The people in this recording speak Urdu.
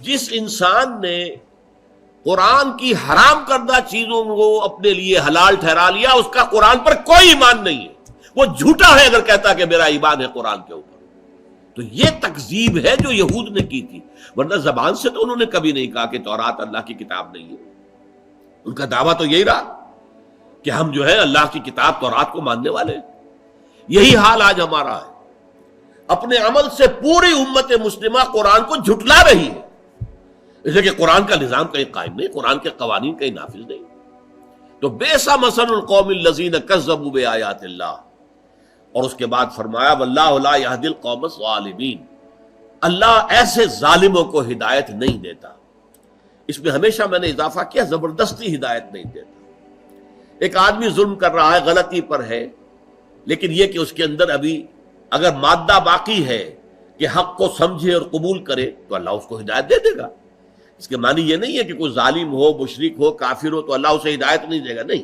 جس انسان نے قرآن کی حرام کردہ چیزوں کو اپنے لیے حلال ٹھہرا لیا، اس کا قرآن پر کوئی ایمان نہیں ہے، وہ جھوٹا ہے اگر کہتا کہ میرا ایمان ہے قرآن کے اوپر۔ تو یہ تکذیب ہے جو یہود نے کی تھی، ورنہ زبان سے تو انہوں نے کبھی نہیں کہا کہ تورات اللہ کی کتاب نہیں ہے۔ ان کا دعویٰ تو یہی رہا کہ ہم جو ہے اللہ کی کتاب تورات کو ماننے والے ہیں۔ یہی حال آج ہمارا ہے، اپنے عمل سے پوری امت مسلمہ قرآن کو جھٹلا رہی ہے، اس لیے کہ قرآن کا نظام کہیں قائم نہیں، قرآن کے قوانین کہیں نافذ نہیں۔ تو بئس مثل القوم الذین کذبوا بآیات اللہ، اور اس کے بعد فرمایا واللہ لا یہدی القوم الظالمین، اللہ ایسے ظالموں کو ہدایت نہیں دیتا۔ اس میں ہمیشہ میں نے اضافہ کیا، زبردستی ہدایت نہیں دیتا۔ ایک آدمی ظلم کر رہا ہے، غلطی پر ہے، لیکن یہ کہ اس کے اندر ابھی اگر مادہ باقی ہے کہ حق کو سمجھے اور قبول کرے تو اللہ اس کو ہدایت دے دے گا۔ اس کے معنی یہ نہیں ہے کہ کوئی ظالم ہو، مشرک ہو، کافر ہو تو اللہ اسے ہدایت نہیں دے گا، نہیں۔